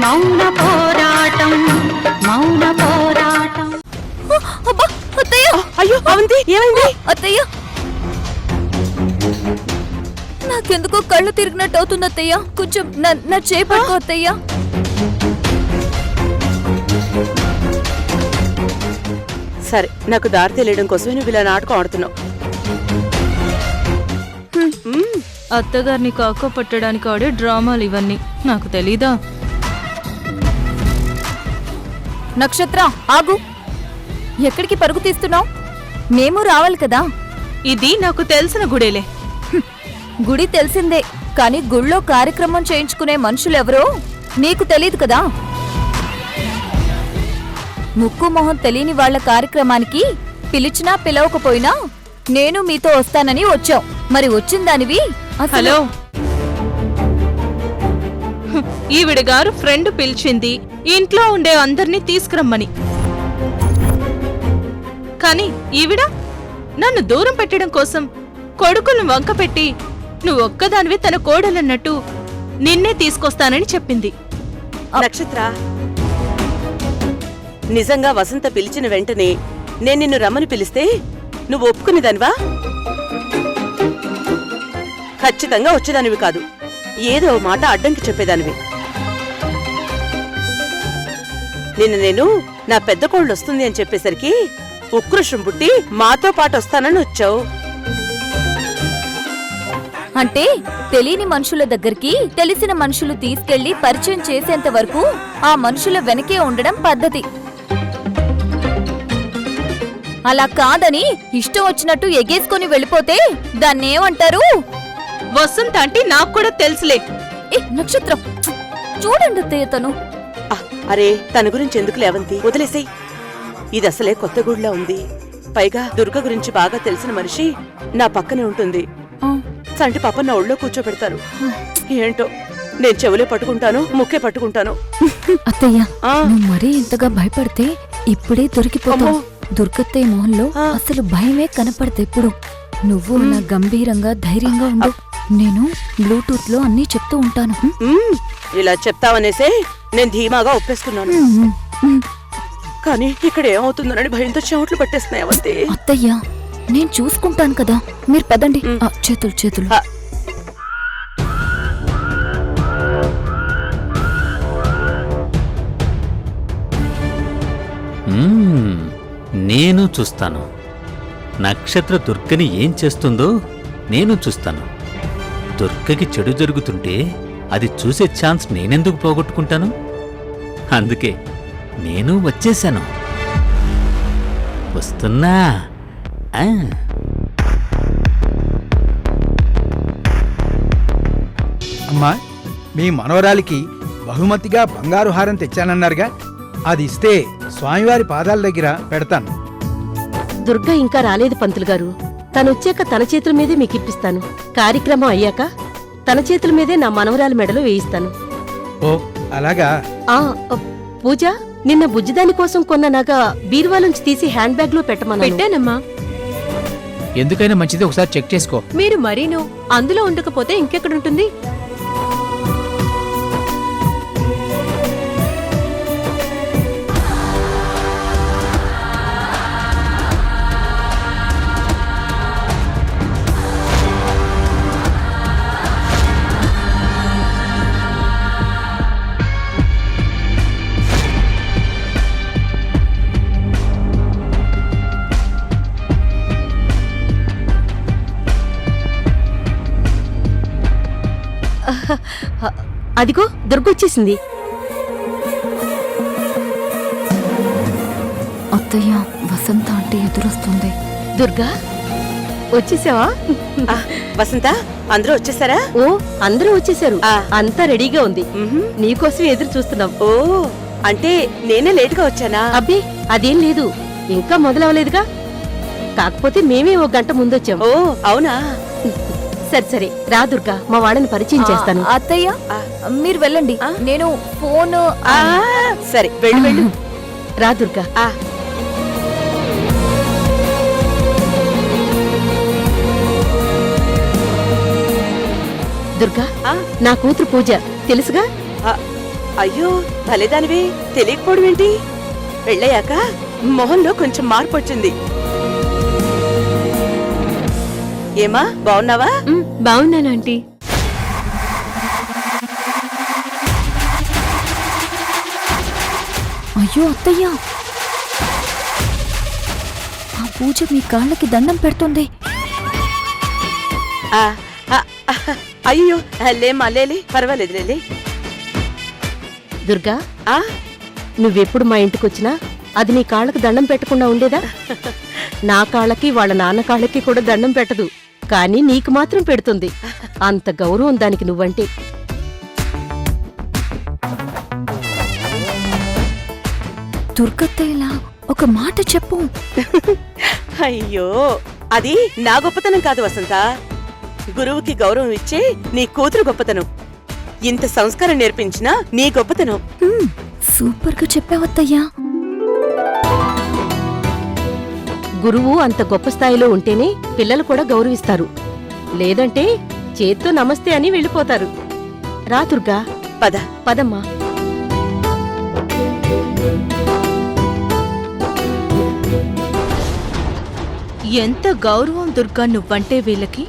మౌన పోరాటం మౌన పోరాటం. అబ్బా అత్తయ్య! అయ్యో అవంతి ఏమైంది? అత్తయ్య నాకెందుకో కళ్ళు తిరిగినట్టు అవుతుంది అత్తయ్య. కొంచెం నా చేపట్టుకో అత్తయ్య. సరే, నాకు దారి తెలియడం కోసమే నువ్వు ఇలా నాటకం ఆడుతున్నావు. అత్తగారిని కాకో పట్టడానికి ఆడే డ్రామాలు ఇవన్నీ నాకు తెలీదా? నక్షత్ర ఆగు! ఎక్కడికి పరుగు తీస్తున్నావు? మేము రావాలి కదా. ఇది నాకు తెలిసిన గుడేలే. గుడి తెలిసిందే, కానీ గుళ్ళో కార్యక్రమం చేయించుకునే మనుషులెవరో నీకు తెలీదు కదా. ముక్కు మొహం తెలియని వాళ్ల కార్యక్రమానికి పిలిచినా పిలవకపోయినా నేను మీతో వస్తానని వచ్చావు. మరి వచ్చిందానివి. హలో, ఈవిడ గారు ఫ్రెండ్ పిలిచింది ఇంట్లో ఉండే అందర్నీ తీసుకురమ్మని. కాని ఈవిడ నన్ను దూరం పెట్టడం కోసం కొడుకులను వంక పెట్టి నువ్వొక్కదానివి తన కోడలన్నట్టు నిన్నే తీసుకొస్తానని చెప్పింది. నక్షత్ర, నిజంగా వసంత పిలిచిన వెంటనే నేను నిన్ను రమ్మని పిలిస్తే నువ్వు ఒప్పుకునేదానివా? ఖచ్చితంగా వచ్చేదానివి కాదు. ఏదో మాట అడ్డంకి చెప్పేదానివి. నిన్న నేను నా పెద్ద కోళ్ళు వస్తుంది అని చెప్పేసరికి ఉక్రోషం పుట్టి మాతో పాటు వస్తానని వచ్చావు. అంటే తెలియని మనుషుల దగ్గరికి తెలిసిన మనుషులు తీసుకెళ్లి పరిచయం చేసేంత వరకు ఆ మనుషుల వెనకే ఉండడం పద్ధతి. అలా కాదని ఇష్టం వచ్చినట్టు ఎగేసుకుని వెళ్ళిపోతే దాన్నేమంటారు? వసంత అంటే నాకు కూడా తెలుసులే. నక్షత్రం చూడండి అత్తయ్య, తను. అరే, తన గురించి ఎందుకు లేవంతి, వదిలేసేయ్. ఇది అసలే కొత్త గుడిలా ఉంది. పైగా దుర్గ గురించి బాగా తెలిసిన మనిషి నా పక్కనే ఉంటుంది. సంటి పాప నా ఒళ్ళో కూర్చోబెడతారు. ఏంటో, నేను చెవులే పట్టుకుంటాను, ముక్కే పట్టుకుంటాను. అత్తయ్య, నువ్వు మరీ ఇంతగా భయపడితే ఇప్పుడే దొరికిపోతావు. దుర్గత్తయ్య మొహంలో అసలు భయమే కనపడదు. ఇప్పుడు నువ్వు నా గంభీరంగా ధైర్యంగా ఉండు. నేను బ్లూటూత్ లో అన్నీ చెప్తూ ఉంటాను. ఇలా చెప్తావనేసే నేను ధీమాగా ఒప్పేసుకున్నాను. కానీ ఇక్కడ ఏమవుతుందోనని భయంతో చెవుట్లు పట్టేస్తున్నాయి అవంతి. అత్తయ్య, నేను చూసుకుంటాను కదా, మీరు పదండి. చేతులు చేతులు. నేను చూస్తాను. నక్షత్ర దుర్గని ఏం చేస్తుందో నేను చూస్తాను. దుర్గకి చెడు జరుగుతుంటే అది చూసే ఛాన్స్ నేనెందుకు పోగొట్టుకుంటాను? అందుకే నేను వచ్చేశాను. వస్తున్నా. అమ్మా, మీ మనవరాలికి బహుమతిగా బంగారు హారం తెచ్చానన్నారుగా, అది ఇస్తే స్వామివారి పాదాల దగ్గర పెడతాను. దుర్గ ఇంకా రాలేదు పంతులు గారు. తనొచ్చాక తన చేతుల మీదే మీకిప్పిస్తాను. కార్యక్రమం అయ్యాక తన చేతుల మీదే నా మనవరాలి మెడలో వేయిస్తాను. ఓ అలాగా? పూజ, నిన్న బుజ్జిదాని కోసం కొన్న నగ బీరువాలోంచి తీసి హ్యాండ్ బ్యాగ్ లో పెట్టానమ్మా. ఎందుకైనా మంచిది, ఒకసారి చెక్ చేసుకో. మీరు మరీను అందులో ఉండకపోతే ఇంకెక్కడుంటుంది? అదిగో దుర్గొచ్చేసింది. అత్తయ్య, వసంత అంటే ఎదురొస్తుంది. దుర్గా, వచ్చేసావా? వసంత, అందరూ వచ్చేసారా? ఓ, అందరూ వచ్చేసారు. అంతా రెడీగా ఉంది. నీకోసం ఎదురు చూస్తున్నాం. ఓ, అంటే నేనే లేటుగా వచ్చానా? అబ్బే, అదేం లేదు, ఇంకా మొదలవలేదుగా. కాకపోతే మేమే ఒక గంట ముందొచ్చాం. ఓ అవునా? సరే సరే, రా దుర్గా, మా వాళ్ళని పరిచయం చేస్తాను. అత్తయ్య, మీరు వెళ్ళండి, నేను ఫోన్. సరే, వెళ్ళు వెళ్ళు. రా దుర్గా. దుర్గా, నా కూతురు పూజ తెలుసుగా? అయ్యో భలేదానివే, తెలియకపోవడం ఏంటి? పెళ్ళయ్యాక మొహంలో కొంచెం మార్పు వచ్చింది. ఏమా బాగున్నావా? బాగున్నాను ఆంటీ. అయ్యో అత్తయ్య, ఆ పూజ మీ కాళ్ళకి దండం పెడుతుంది. ఆ, ఆ, అయ్యో లేమ్మా, లేలే, పర్వాలేదు, లేలే. దుర్గా, ఆ నువ్వెప్పుడు మా ఇంటికొచ్చినా అది నీ కాళ్ళకు దండం పెట్టకుండా ఉండేదా? నా కాళ్ళకి వాళ్ళ నాన్న కాళ్ళకి కూడా దండం పెట్టదు, కానీ నీకు మాత్రం పెడుతుంది. అంత గౌరవం దానికి నువ్వంటే. దుర్గత్తయ్యలా ఒక మాట చెప్పు. అయ్యో అది నా గొప్పతనం కాదు వసంత, గురువుకి గౌరవం ఇచ్చే నీ కూతురు గొప్పతనం. ఇంత సంస్కారం నేర్పించినా నీ గొప్పతనం. సూపర్ గా చెప్పావత్తయ్యా. గురువు అంత గొప్ప స్థాయిలో ఉంటేనే పిల్లలు కూడా గౌరవిస్తారు, లేదంటే చేత్తో నమస్తే అని వెళ్ళిపోతారు. రా దుర్గా, పద. పదమ్మా. ఎంత గౌరవం దుర్గా నువ్వంటే వీళ్ళకి.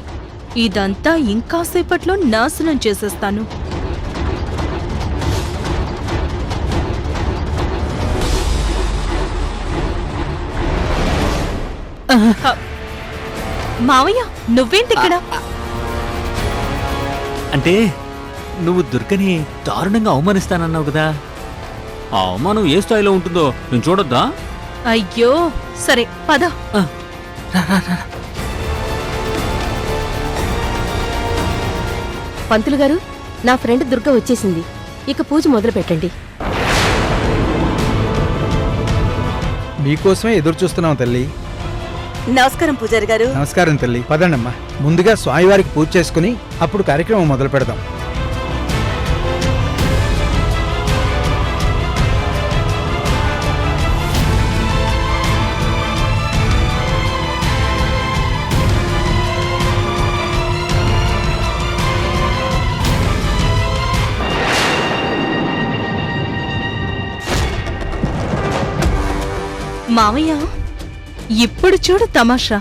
ఇదంతా ఇంకాసేపట్లో నాశనం చేసేస్తాను. మావయ్య, నువ్వేంటిక్కడ? అంటే నువ్వు దుర్గని దారుణంగా అవమానిస్తానన్నావు కదా, ఆ అవమానం ఏ స్థాయిలో ఉంటుందో నేను చూడొద్దా? అయ్యో సరే పద. పంతులు గారు, నా ఫ్రెండ్ దుర్గ వచ్చేసింది. ఇక పూజ మొదలు పెట్టండి. మీకోసమే ఎదురు చూస్తున్నాం తల్లి. నమస్కారం పూజారి గారు. నమస్కారం తల్లి. పదండమ్మా, ముందుగా స్వామివారికి పూజ చేసుకుని అప్పుడు కార్యక్రమం మొదలు పెడదాం. మావయ్య, ఇప్పుడు చూడు తమాషా.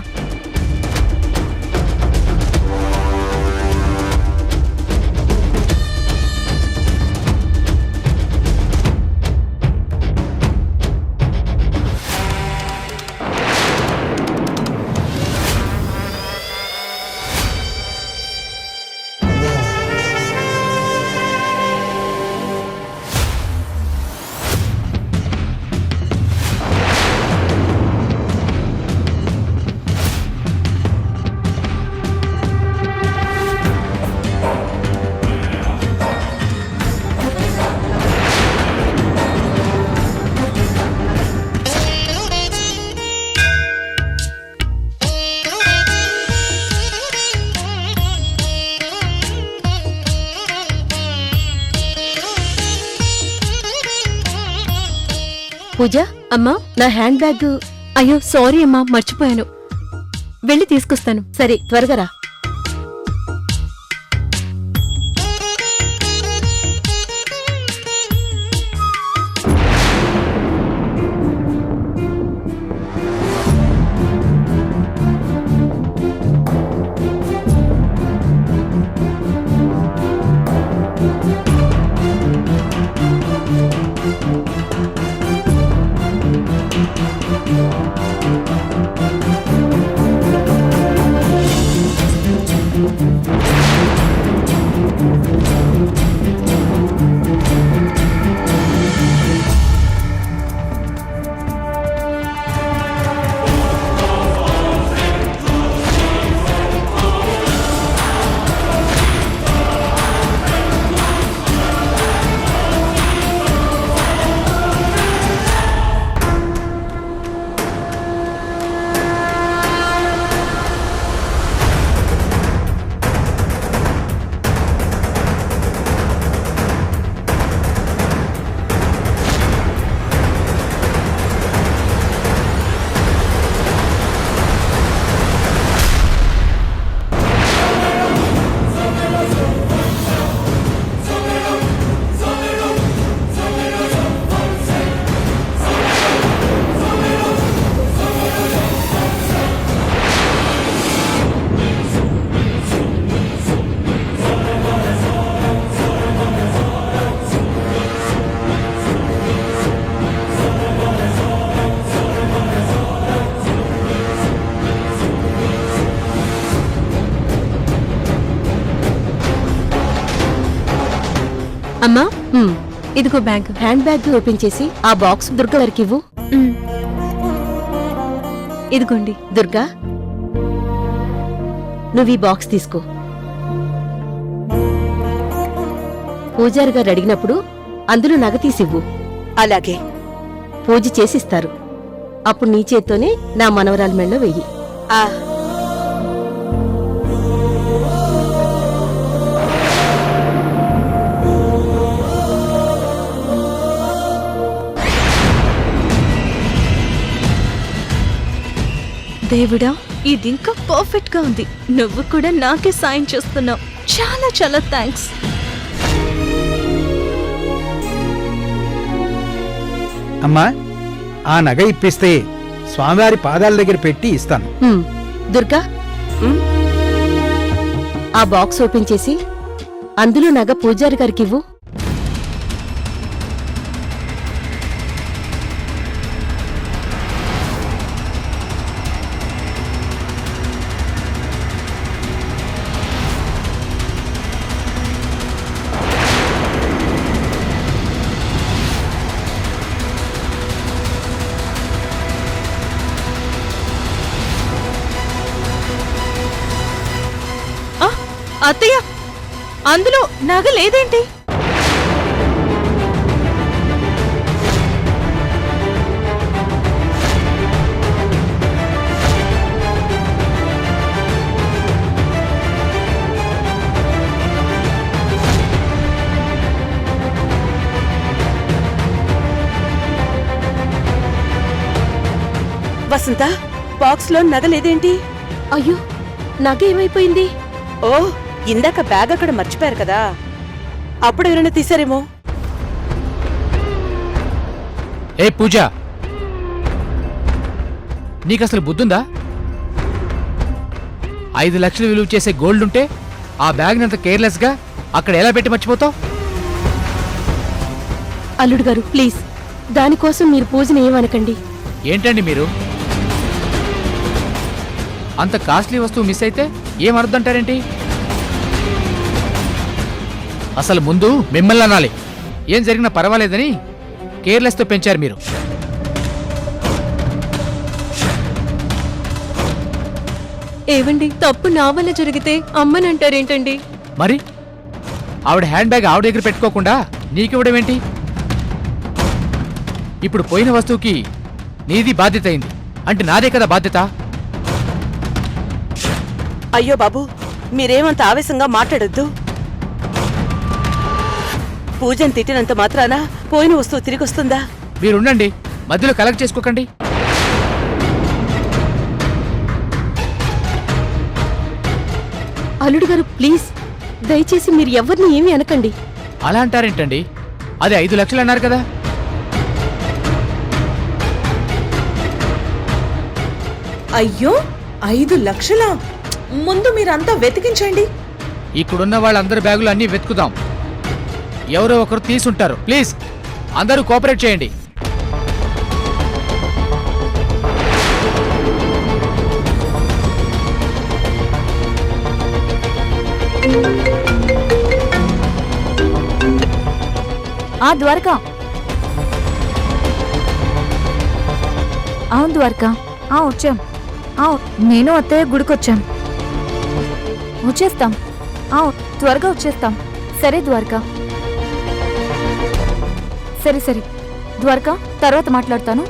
పూజ, అమ్మా, నా హ్యాండ్ బ్యాగ్. అయ్యో సారీ అమ్మా, మర్చిపోయాను. వెళ్ళి తీసుకొస్తాను. సరే, త్వరగా రా. ఇదిగో బ్యాగ్. హ్యాండ్ బ్యాగ్ ఓపెన్ చేసి ఆ బాక్స్ దుర్గా గారికి ఇవ్వు. ఇదిగోండి. దుర్గా, నువ్వు ఈ బాక్స్ తీసుకో. పూజారి గారు అడిగినప్పుడు అందులో నగ తీసివ్వు. అలాగే. పూజ చేసిస్తారు. అప్పుడు నీ చేత్తోనే నా మనవరాల మెళ్ళో వెయ్యి. ఆ దేవుడా, ఇది ఇంకా పర్ఫెక్ట్ గా ఉంది. నువ్వు కూడా నాకే సాయం చేస్తున్నావు. చాలా చాలా థ్యాంక్స్. అమ్మా, ఆ నగ ఇప్పిస్తే స్వామివారి పాదాల దగ్గర పెట్టి ఇస్తాను. దుర్గా, ఆ బాక్స్ ఓపెన్ చేసి అందులో నగ పూజారి గారికి ఇవ్వు. అత్తయ్య, అందులో నగ లేదేంటి? వసంత, బాక్స్ లో నగలేదేంటి? అయ్యో, నగ ఏమైపోయింది? ఓ, ఇందాక బ్యాగ్ అక్కడ మర్చిపోయారు కదా, అప్పుడు ఎవరైనా తీసారేమో. ఏ పూజ, నీకసలు బుద్ధుందా? 5 లక్షలు విలువ చేసే గోల్డ్ ఉంటే ఆ బ్యాగ్నంత కేర్లెస్ గా అక్కడ ఎలా పెట్టి మర్చిపోతావు? అల్లుడు గారు, ప్లీజ్, దానికోసం మీరు పూజను ఏమనకండి. ఏంటండి మీరు? అంత కాస్ట్లీ వస్తువు మిస్ అయితే ఏమర్థంటారేంటి? అసలు ముందు మిమ్మల్ని అనాలి. ఏం జరిగినా పర్వాలేదని కేర్లెస్తో పెంచారు మీరు. ఏవండి, తప్పు నా వల్ల జరిగితే అమ్మని అంటారేంటండి? మరి ఆవిడ హ్యాండ్ బ్యాగ్ ఆవిడ దగ్గర పెట్టుకోకుండా నీకివ్వడం ఏంటి? ఇప్పుడు పోయిన వస్తువుకి నీది బాధ్యత అయింది అంటే నాదే కదా బాధ్యత. అయ్యో బాబు, మీరేమంత ఆవేశంగా మాట్లాడొద్దు. పూజను తిట్టినంత మాత్రాన పోయిన వస్తువు తిరిగొస్తుందా? మీరుండండి, మధ్యలో కలెక్ట్ చేసుకోకండి. అల్లుడు గారు, ప్లీజ్, దయచేసి మీరు ఎవరిని ఏమీ అనకండి. అలా అంటారేంటండి? అది 5 లక్షలు అన్నారు కదా. అయ్యో, 5 లక్షలా? ముందు మీరంతా వెతికించండి. ఇక్కడున్న వాళ్ళందరి బ్యాగులు అన్నీ వెతుకుదాం. ఎవరో ఒకరు తీసుంటారు. ప్లీజ్ అందరూ కోఆపరేట్ చేయండి. ఆ ద్వారకా. అవును ద్వారకా, వచ్చాం. నేను అత్తయ్య గుడికొచ్చాం. వచ్చేస్తాం. త్వరగా వచ్చేస్తాం. సరే ద్వారకా. సరే సరే ద్వారకా, తర్వాత మాట్లాడతాను.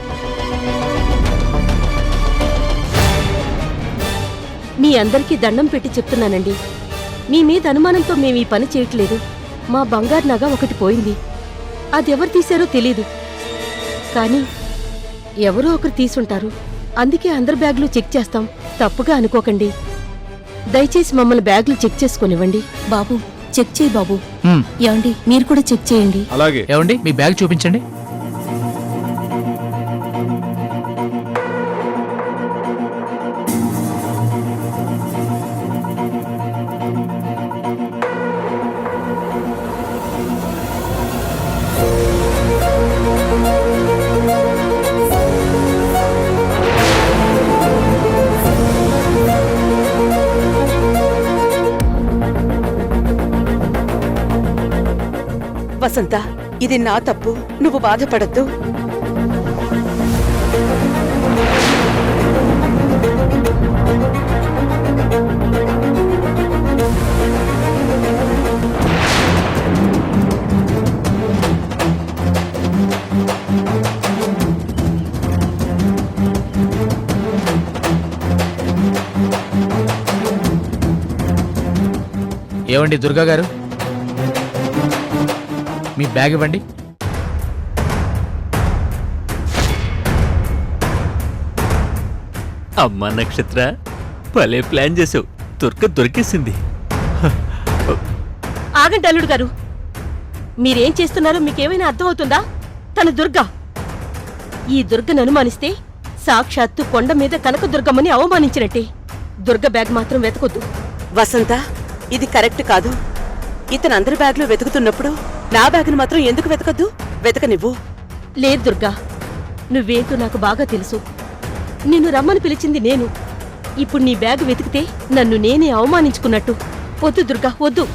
మీ అందరికీ దండం పెట్టి చెప్తున్నానండి, మీ మీద అనుమానంతో మేము ఈ పని చేయట్లేదు. మా బంగారు నగ ఒకటి పోయింది. అదెవరు తీశారో తెలీదు, కానీ ఎవరో ఒకరు తీసుంటారు. అందుకే అందరి బ్యాగులు చెక్ చేస్తాం. తప్పుగా అనుకోకండి. దయచేసి మమ్మల్ని బ్యాగులు చెక్ చేసుకొనివ్వండి. బాబు, చెక్ చేయి బాబు. హ్మ్. ఏమండి, మీరు కూడా చెక్ చేయండి. అలాగే. ఏమండి, మీ బ్యాగ్ చూపించండి. వసంత, ఇది నా తప్పు, నువ్వు బాధపడద్దు. ఏవండి దుర్గా గారు, మీ బ్యాగ్ ఇవ్వండి. అమ్మా నక్షత్ర, భలే ప్లాన్ చేసావు. దొరికేసింది. ఆగండి అల్లుడు గారు, మీరేం చేస్తున్నారో మీకేమైనా అర్థమవుతుందా? తన దుర్గ. ఈ దుర్గను అనుమానిస్తే సాక్షాత్తు కొండ మీద కనకదుర్గమ్మని అవమానించినట్టే. దుర్గ బ్యాగ్ మాత్రం వెతకొద్దు. వసంత, ఇది కరెక్ట్ కాదు. ఇతను అందరి బ్యాగ్లో వెతుకుతున్నప్పుడు నా బ్యాగ్ను మాత్రం ఎందుకు వెతకద్దు? వెతకనివ్వు. లేదు దుర్గా, నువ్వేంటో నాకు బాగా తెలుసు. నిన్ను రమ్మని పిలిచింది నేను. ఇప్పుడు నీ బ్యాగ్ వెతికితే నన్ను నేనే అవమానించుకున్నట్టు. వద్దు దుర్గా, వద్దు.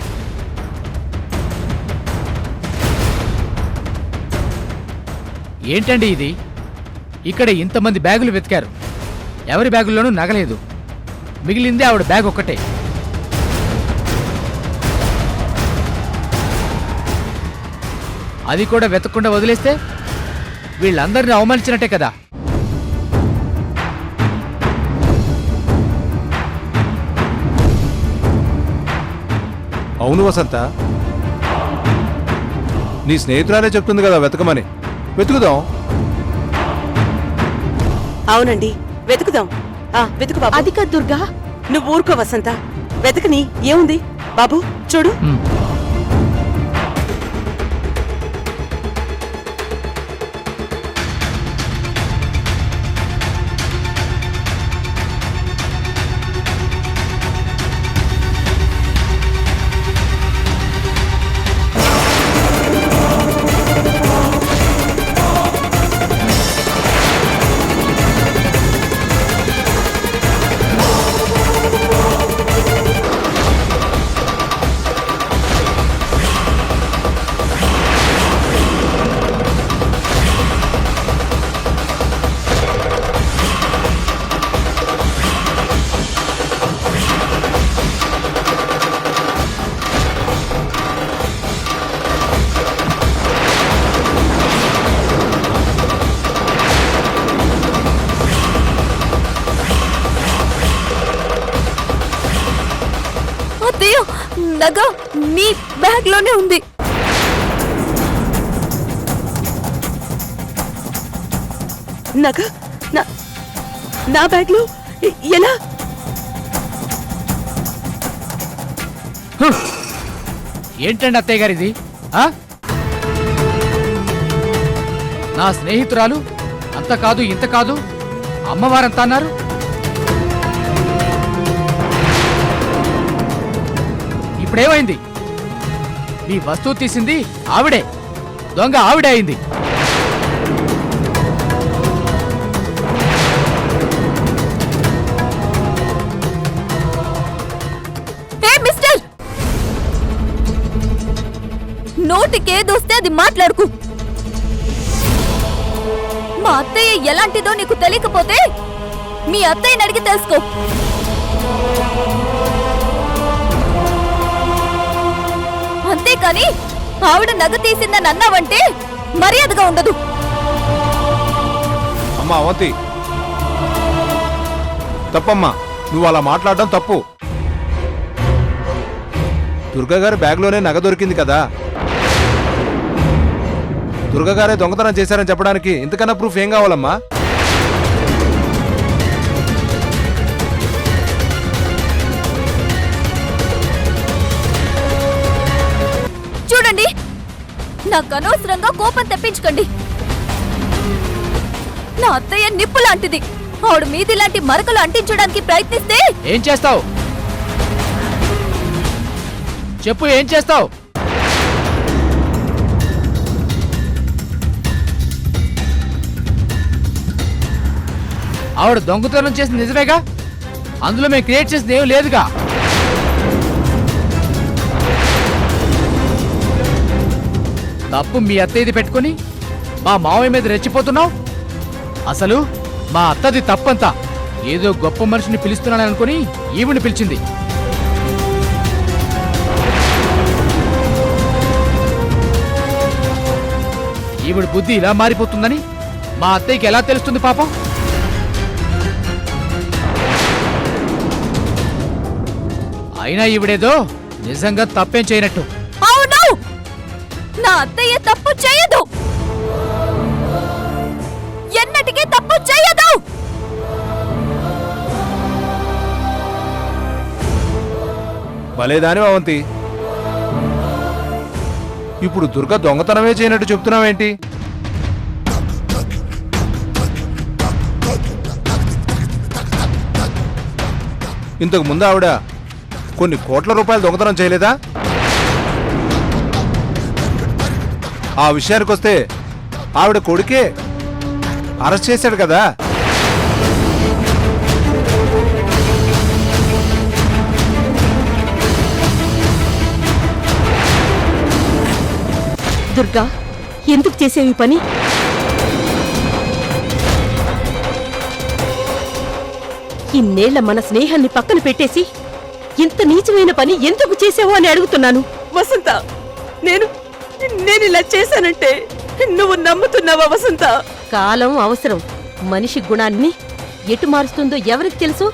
ఏంటండి ఇది? ఇక్కడ ఇంతమంది బ్యాగులు వెతికారు, ఎవరి బ్యాగుల్లోనూ నగలేదు. మిగిలిందే ఆవిడ బ్యాగ్ ఒక్కటే. అది కూడా వెతకకుండా వదిలేస్తే వీళ్ళందరినీ అవమానించినట్టే కదా. అవును వసంత, నీ స్నేహితురాలే చెప్తుంది కదా వెతకమని. వెతుకుదాం. అవునండి, వెతుకుదాం. వెతుకు బాబు. అది కాదు దుర్గా. నువ్వు ఊరుకో వసంత, వెతకని. ఏముంది బాబు, చూడు. అత్తయ్య, నగ మీ బ్యాగ్ లోనే ఉంది. నగ నా బ్యాగ్లో ఎలా? ఏంటండి అత్తయ్య గారిది? నా స్నేహితురాలు అంత కాదు ఇంత కాదు, అమ్మవారంతా అన్నారు. ఇప్పుడేమైంది? మీ వస్తువు తీసింది ఆవిడే, దొంగ ఆవిడే అయింది. మిస్టర్, నోటికేదొస్తే అది మాట్లాడుకు. మా అత్తయ్య ఎలాంటిదో నీకు తెలియకపోతే మీ అత్తయ్యని అడిగి తెలుసుకో. అంతేకాని ఆవిడ నగ తీసిందని అన్నావంటే మర్యాదగా ఉండదు. అమ్మా అవంతి, తప్పమ్మా, నువ్వు అలా మాట్లాడడం తప్పు. దుర్గా గారి బ్యాగ్లోనే నగ దొరికింది కదా. దుర్గా గారే దొంగతనం చేశారని చెప్పడానికి ఇంతకన్నా ప్రూఫ్ ఏం కావాలమ్మా? చూడండి, నాకు అనవసరంగా కోపం తెప్పించుకోండి. నా అత్తయ్య నిప్పు లాంటిది. ఆవిడ మీది లాంటి మరకలు అంటించడానికి ప్రయత్నిస్తే ఏం చేస్తావు చెప్పు, ఏం చేస్తావు? ఆవిడ దొంగతనం చేసింది నిజమేగా, అందులో మేము క్రియేట్ చేసింది ఏం లేదుగా. తప్పు మీ అత్తయ్యది పెట్టుకుని మా మావయ్య మీద రెచ్చిపోతున్నావు. అసలు మా అత్తది తప్పంతా. ఏదో గొప్ప మనిషిని పిలుస్తున్నాననుకుని ఈవిని పిలిచింది. ఈవిడ బుద్ధి ఇలా మారిపోతుందని మా అత్తయ్యకి ఎలా తెలుస్తుంది పాపం? అయినా ఈవిడేదో నిజంగా తప్పేం చేయనట్టు. అవును, నా అత్తయ్య తప్పు చేయదు, ఎన్నటికీ తప్పు చేయదు. భలేదాని అవంతి. ఇప్పుడు దుర్గ దొంగతనమే చేయనట్టు చెప్తున్నావేంటి? ఇంతకు ముందు ఆవిడ కొన్ని కోట్ల రూపాయలు దొంగతనం చేయలేదా? ఆ విషయానికొస్తే ఆవిడ కొడుకే అరెస్ట్ చేశాడు కదా. దుర్గా, ఎందుకు చేసేవి పని? ఇన్నేళ్ల మన స్నేహాన్ని పక్కన పెట్టేసి ఇంత నీచమైన పని ఎందుకు చేసావో అని అడుగుతున్నాను. వసంత, నేను ఇలా చేశానంటే నువ్వు నమ్ముతున్నావా వసంత? కాలం అవసరం మనిషి గుణాన్ని ఎటు మారుస్తుందో ఎవరికి తెలుసు?